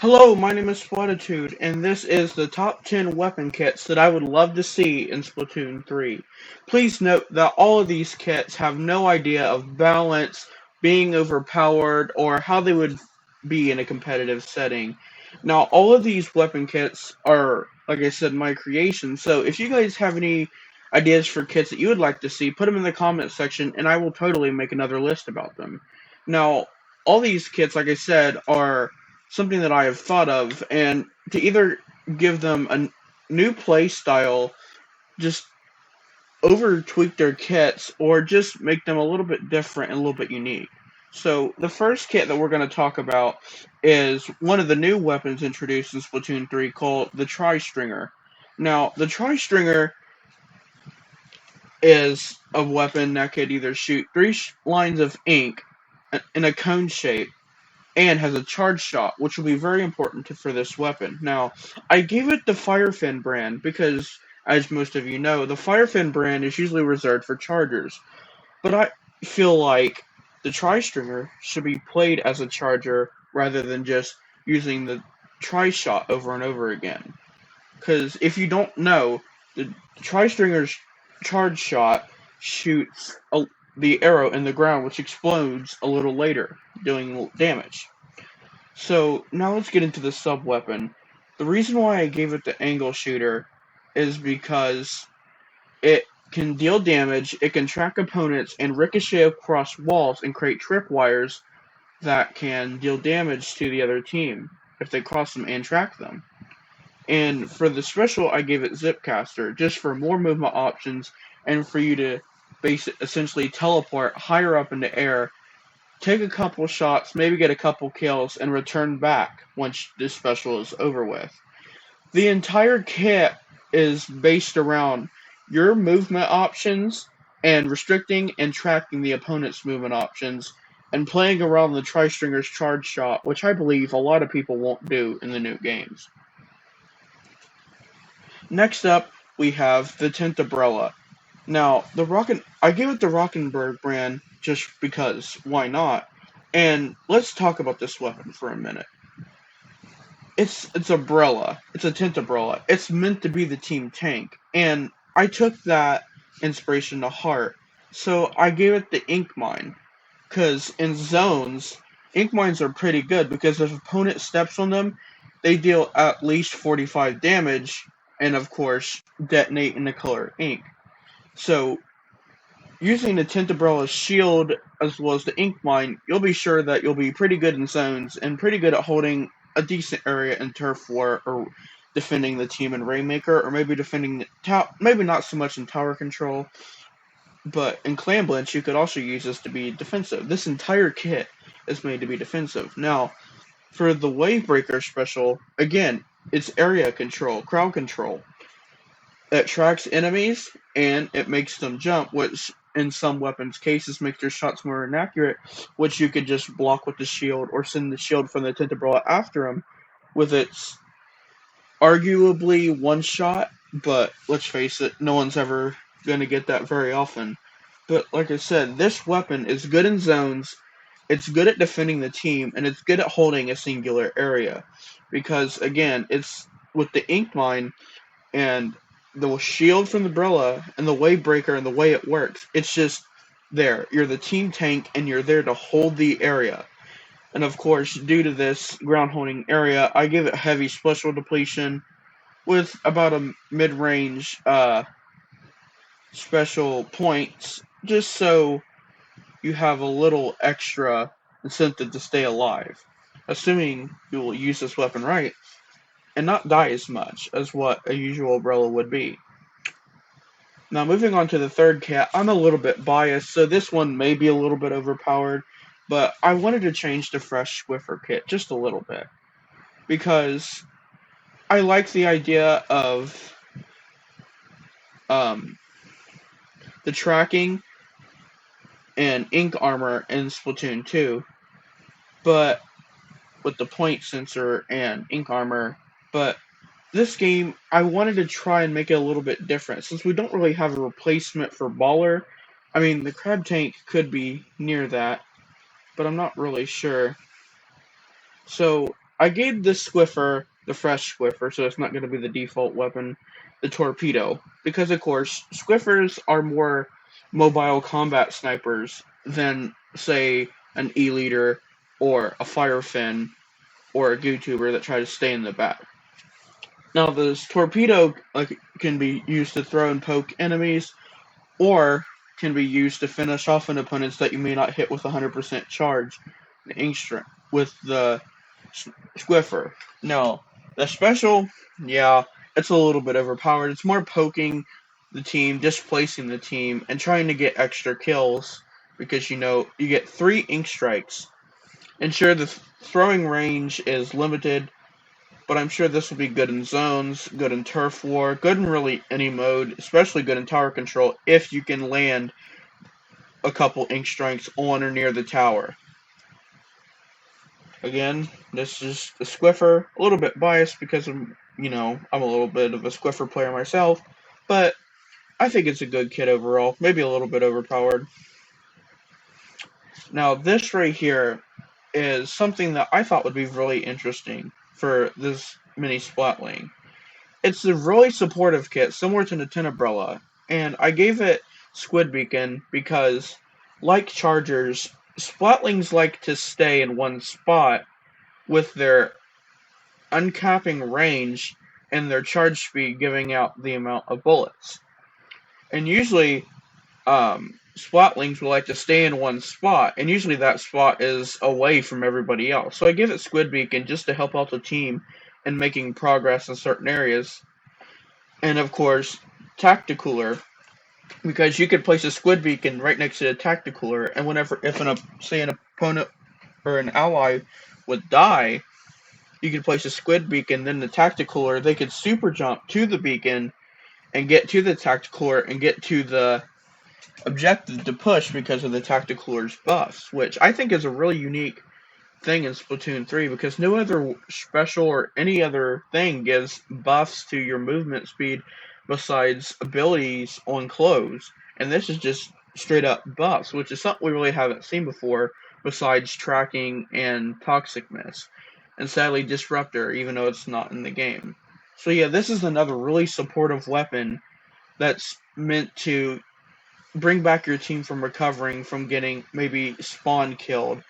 Hello, my name is Splatoon, and this is the top 10 weapon kits that I would love to see in Splatoon 3. Please note that all of these kits have no idea of balance, being overpowered, or how they would be in a competitive setting. Now, all of these weapon kits are, like I said, my creation, so if you guys have any ideas for kits that you would like to see, put them in the comment section, and I will totally make another list about them. Now, all these kits, like I said, are something that I have thought of, and to either give them a new play style, just over tweak their kits, or just make them a little bit different and a little bit unique. So the first kit that we're going to talk about is one of the new weapons introduced in Splatoon 3 called the Tri-Stringer. Now, the Tri-Stringer is a weapon that could either shoot three lines of ink in a cone shape and has a charge shot, which will be very important for this weapon. Now, I gave it the Firefin brand because, as most of you know, the Firefin brand is usually reserved for chargers. But I feel like the Tri-Stringer should be played as a charger rather than just using the Tri-Shot over and over again. Because if you don't know, the Tri-Stringer's charge shot shoots the arrow in the ground, which explodes a little later, doing damage. So now let's get into the sub-weapon. The reason why I gave it the angle shooter is because it can deal damage, it can track opponents, and ricochet across walls and create tripwires that can deal damage to the other team if they cross them and track them. And for the special, I gave it Zipcaster, just for more movement options and for you to essentially teleport higher up in the air, take a couple shots, maybe get a couple kills, and return back once this special is over with. The entire kit is based around your movement options and restricting and tracking the opponent's movement options and playing around the Tri-Stringer's charge shot, which I believe a lot of people won't do in the new games. Next up, we have the Tent Umbrella. Now, I gave it the Rockenberg brand just because, why not? And let's talk about this weapon for a minute. It's umbrella. It's a tent umbrella. It's meant to be the team tank, and I took that inspiration to heart. So I gave it the ink mine, because in zones, ink mines are pretty good because if opponent steps on them, they deal at least 45 damage, and of course detonate in the color ink. So using the tent umbrella's shield as well as the ink mine, you'll be sure that you'll be pretty good in zones and pretty good at holding a decent area in turf war or defending the team in Rainmaker, or maybe defending maybe not so much in tower control, but in Clan Blitz you could also use this to be defensive. This entire kit is made to be defensive. Now, for the Wavebreaker special, again, it's area control, crowd control. It tracks enemies and it makes them jump, which in some weapons cases makes their shots more inaccurate, which you could just block with the shield or send the shield from the tent umbrella after him with its arguably one shot, but let's face it, no one's ever going to get that very often. But like I said, this weapon is good in zones, it's good at defending the team, and it's good at holding a singular area. Because again, it's with the ink mine and the shield from the umbrella and the wave breaker and the way it works, it's just there. You're the team tank and you're there to hold the area. And of course, due to this ground holding area, I give it heavy special depletion with about a mid-range special points, just so you have a little extra incentive to stay alive, assuming you will use this weapon right and not die as much as what a usual umbrella would be. Now, moving on to the third cat, I'm a little bit biased, so this one may be a little bit overpowered, but I wanted to change the Fresh Swiffer kit just a little bit, because I like the idea of the tracking and ink armor in Splatoon 2, but with the point sensor and ink armor, but this game, I wanted to try and make it a little bit different. Since we don't really have a replacement for Baller, I mean, the Crab Tank could be near that, but I'm not really sure. So, I gave this Squiffer the fresh Squiffer, so it's not going to be the default weapon, the torpedo, because of course Squiffers are more mobile combat snipers than, say, an E-liter or a Firefin or a GooTuber that try to stay in the back. Now, this torpedo can be used to throw and poke enemies, or can be used to finish off an opponents that you may not hit with 100% charge with the Squiffer. No, the special, yeah, it's a little bit overpowered. It's more poking the team, displacing the team, and trying to get extra kills because you get 3 ink strikes. Ensure the throwing range is limited, but I'm sure this will be good in zones, good in turf war, good in really any mode, especially good in tower control if you can land a couple ink strikes on or near the tower. Again, this is the Squiffer, a little bit biased because I'm a little bit of a Squiffer player myself, but I think it's a good kit overall, maybe a little bit overpowered. Now, this right here is something that I thought would be really interesting for this mini Splatling. It's a really supportive kit, similar to the Tenebrola, and I gave it Squid Beacon because, like Chargers, Splatlings like to stay in one spot with their uncapping range and their charge speed giving out the amount of bullets. And usually, Splatlings will like to stay in one spot, and usually that spot is away from everybody else. So I give it Squid Beacon just to help out the team in making progress in certain areas. And of course, Tacticooler, because you could place a Squid Beacon right next to the Tacticooler, and if an opponent or an ally would die, you could place a Squid Beacon, then the Tacticooler, they could super jump to the beacon and get to the Tacticooler and get to the objective to push because of the Tacticooler's buffs, which I think is a really unique thing in Splatoon 3 because no other special or any other thing gives buffs to your movement speed besides abilities on close. And this is just straight up buffs, which is something we really haven't seen before besides tracking and toxic miss. And sadly Disruptor, even though it's not in the game. So yeah, this is another really supportive weapon that's meant to bring back your team from recovering from getting maybe spawn killed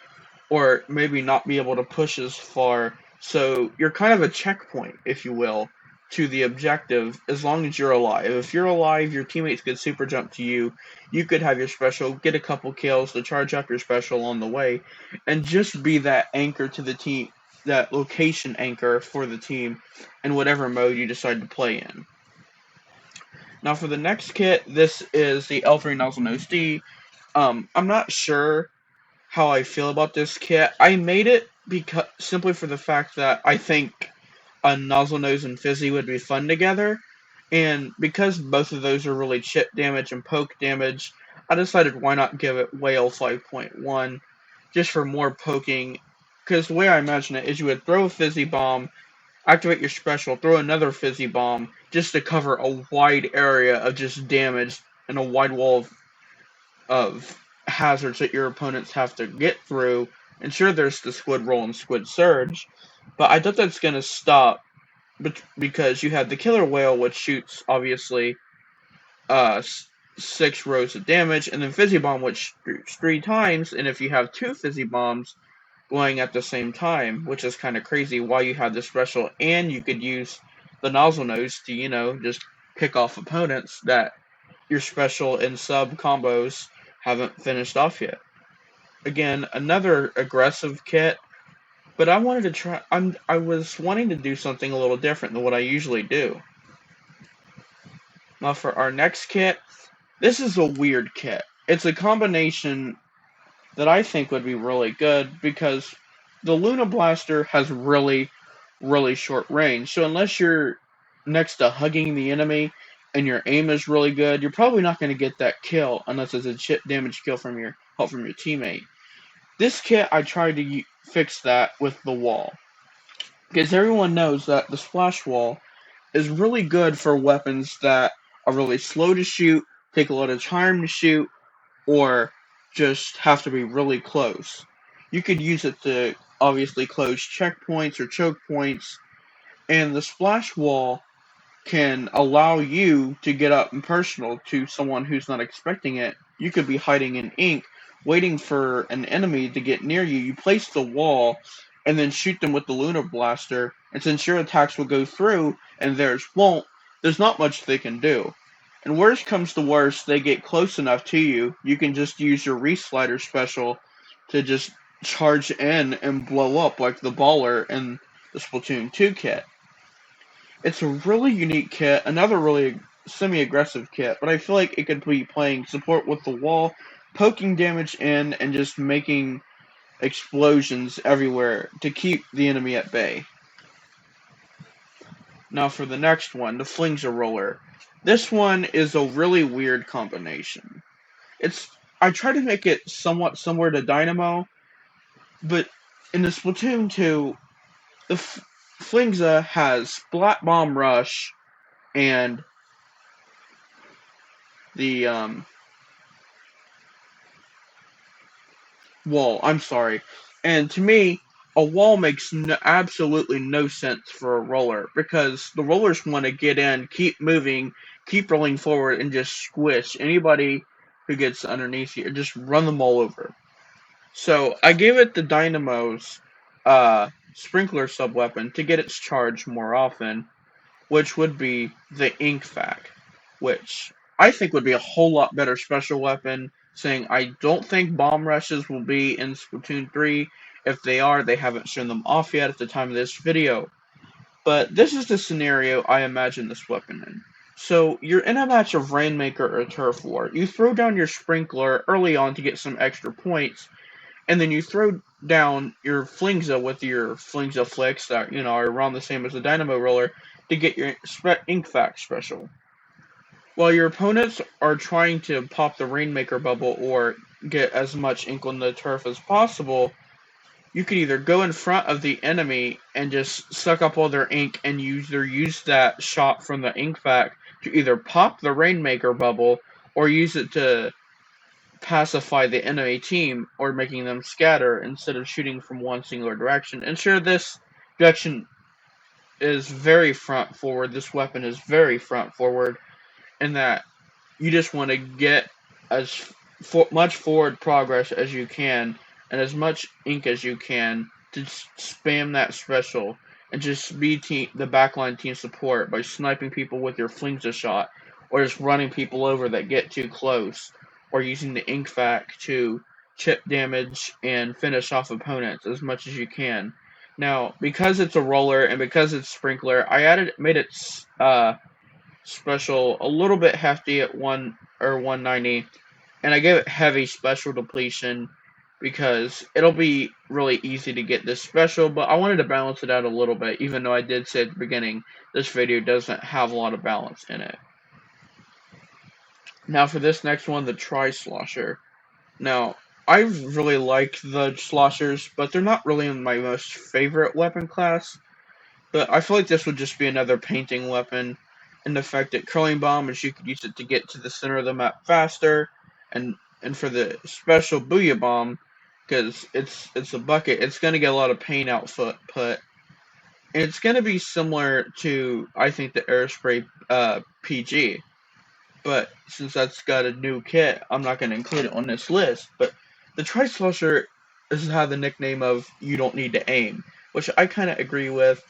or maybe not be able to push as far. So you're kind of a checkpoint, if you will, to the objective as long as you're alive. If you're alive, your teammates could super jump to you. You could have your special, get a couple kills to charge up your special on the way, and just be that anchor to the team, that location anchor for the team in whatever mode you decide to play in. Now for the next kit, this is the L3 Nozzle Nose D. I'm not sure how I feel about this kit. I made it simply for the fact that I think a Nozzle Nose and Fizzy would be fun together, and because both of those are really chip damage and poke damage, I decided why not give it Whale 5.1, just for more poking, because the way I imagine it is you would throw a Fizzy Bomb, activate your special, throw another Fizzy Bomb, just to cover a wide area of just damage and a wide wall of hazards that your opponents have to get through. And sure, there's the Squid Roll and Squid Surge, but I thought that's going to stop because you have the Killer Whale, which shoots, obviously, 6 rows of damage, and then Fizzy Bomb, which shoots 3 times, and if you have 2 Fizzy Bombs going at the same time, which is kind of crazy why you have this special, and you could use the Nozzle Nose to, just pick off opponents that your special and sub combos haven't finished off yet. Again, another aggressive kit, but I wanted to try. I was wanting to do something a little different than what I usually do. Now for our next kit, this is a weird kit. It's a combination that I think would be really good because the Luna Blaster has really, really short range. So unless you're next to hugging the enemy and your aim is really good, you're probably not going to get that kill unless it's a chip damage kill from your teammate. This kit, I tried to fix that with the wall, because everyone knows that the splash wall is really good for weapons that are really slow to shoot, take a lot of time to shoot, or just have to be really close. You could use it to obviously close checkpoints or choke points, and the splash wall can allow you to get up and personal to someone who's not expecting it. You could be hiding in ink, waiting for an enemy to get near you. You place the wall and then shoot them with the lunar blaster, and since your attacks will go through and theirs won't, there's not much they can do. And worst comes to worst, they get close enough to you, you can just use your Reslider special to just charge in and blow up like the baller in the Splatoon 2 kit. It's a really unique kit, another really semi-aggressive kit, but I feel like it could be playing support with the wall, poking damage in, and just making explosions everywhere to keep the enemy at bay. Now for the next one, the Flinger Roller. This one is a really weird combination. I try to make it somewhat similar to Dynamo, but in the Splatoon 2, the Flingza has Splat Bomb Rush and the wall. I'm sorry. And to me, a wall makes absolutely no sense for a roller because the rollers want to get in, keep moving, keep rolling forward, and just squish anybody who gets underneath you, or just run them all over. So I gave it the Dynamo's sprinkler sub-weapon to get its charge more often, which would be the Ink Fac, which I think would be a whole lot better special weapon, saying I don't think bomb rushes will be in Splatoon 3. If they are, they haven't shown them off yet at the time of this video. But this is the scenario I imagine this weapon in. So, you're in a match of Rainmaker or Turf War. You throw down your sprinkler early on to get some extra points, and then you throw down your Flingza with your Flingza flicks that, are around the same as the Dynamo Roller to get your Ink Fac special. While your opponents are trying to pop the Rainmaker bubble or get as much ink on the turf as possible, you could either go in front of the enemy and just suck up all their ink and use that shot from the Ink Fac to either pop the Rainmaker bubble or use it to pacify the enemy team or making them scatter instead of shooting from one singular direction. And sure, this direction is very front forward. This weapon is very front forward in that you just want to get as much forward progress as you can and as much ink as you can to spam that special and just be the backline team support by sniping people with your Flingza shot or just running people over that get too close or using the Ink Fac to chip damage and finish off opponents as much as you can. Now, because it's a roller and because it's sprinkler, I made it special a little bit hefty at 190, and I gave it heavy special depletion because it'll be really easy to get this special, but I wanted to balance it out a little bit, even though I did say at the beginning this video doesn't have a lot of balance in it. Now for this next one, the Tri-Slosher. Now, I really like the sloshers, but they're not really my most favorite weapon class. But I feel like this would just be another painting weapon, and the fact that Curling Bomb is you could use it to get to the center of the map faster, and for the special Booyah Bomb, because it's a bucket, it's going to get a lot of paint output, and it's going to be similar to, I think, the Aerospray PG. But since that's got a new kit, I'm not going to include it on this list. But the Tri-Slosher has had the nickname of "You Don't Need to Aim," which I kind of agree with.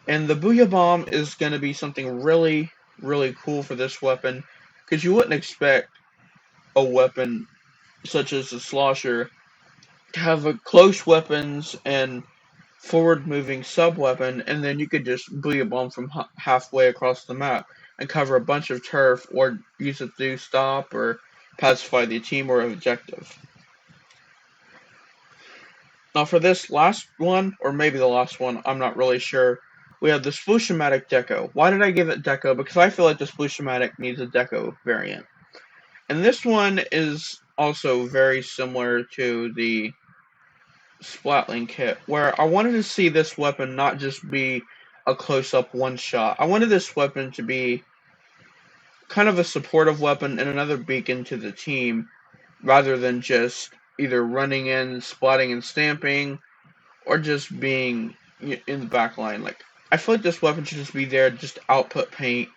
And the Booyah Bomb is going to be something really, really cool for this weapon, because you wouldn't expect a weapon such as the Slosher to have a close weapons and forward-moving sub-weapon, and then you could just Booyah Bomb from halfway across the map and cover a bunch of turf, or use it to stop or pacify the team or objective. Now for this last one, or maybe the last one, I'm not really sure, we have the Sploosh-O-Matic Deco. Why did I give it Deco? Because I feel like the Sploosh-O-Matic needs a Deco variant. And this one is also very similar to the Splatling kit, where I wanted to see this weapon not just be a close-up one-shot. I wanted this weapon to be kind of a supportive weapon and another beacon to the team, rather than just either running in, splatting and stamping, or just being in the back line. Like, I feel like this weapon should just be there, just output paint,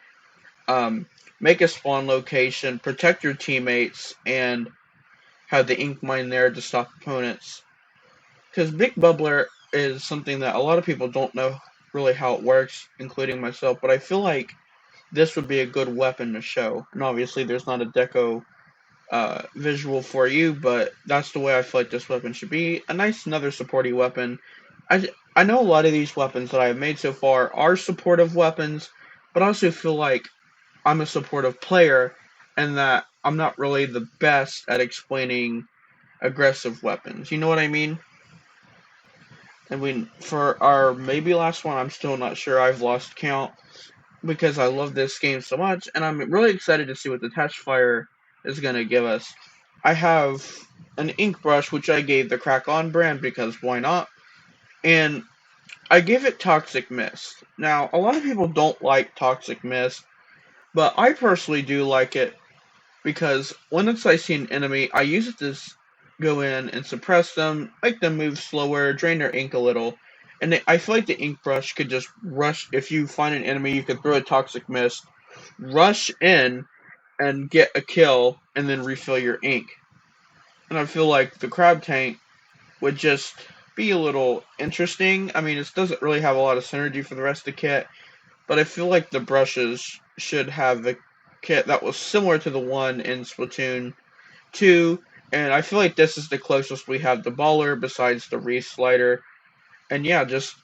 um, make a spawn location, protect your teammates, and have the ink mine there to stop opponents. Because Big Bubbler is something that a lot of people don't know really how it works, including myself, but I feel like this would be a good weapon to show. And obviously, there's not a deco visual for you, but that's the way I feel like this weapon should be. A nice, another supporty weapon. I know a lot of these weapons that I've made so far are supportive weapons, but I also feel like I'm a supportive player, and that I'm not really the best at explaining aggressive weapons. You know what I mean? And for our maybe last one, I'm still not sure. I've lost count because I love this game so much, and I'm really excited to see what the test fire is going to give us. I have an ink brush which I gave the Crack On brand because why not? And I gave it Toxic Mist. Now, a lot of people don't like Toxic Mist, but I personally do like it because once I see an enemy, I use it to go in and suppress them, make them move slower, drain their ink a little. And I feel like the ink brush could just rush. If you find an enemy, you could throw a Toxic Mist, rush in, and get a kill, and then refill your ink. And I feel like the Crab Tank would just be a little interesting. I mean, it doesn't really have a lot of synergy for the rest of the kit, but I feel like the brushes should have the kit that was similar to the one in Splatoon 2, and I feel like this is the closest we have to Baller besides the Reese slider. And yeah, just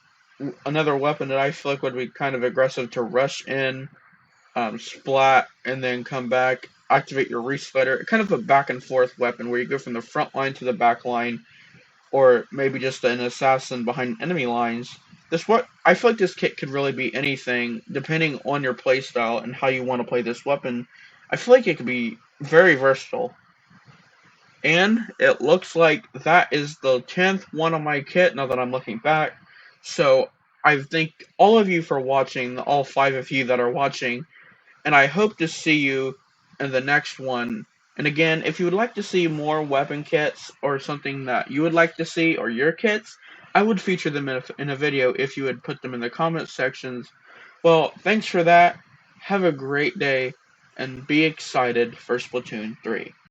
another weapon that I feel like would be kind of aggressive to rush in, splat, and then come back, activate your Reese slider. Kind of a back and forth weapon where you go from the front line to the back line, or maybe just an assassin behind enemy lines. This what I feel like this kit could really be anything depending on your playstyle and how you want to play this weapon. I feel like it could be very versatile. And it looks like that is the 10th one on my kit now that I'm looking back. So I thank all of you for watching, all 5 of you that are watching, and I hope to see you in the next one. And again, if you would like to see more weapon kits or something that you would like to see or your kits, I would feature them in a video if you would put them in the comment sections. Well, thanks for that. Have a great day and be excited for Splatoon 3.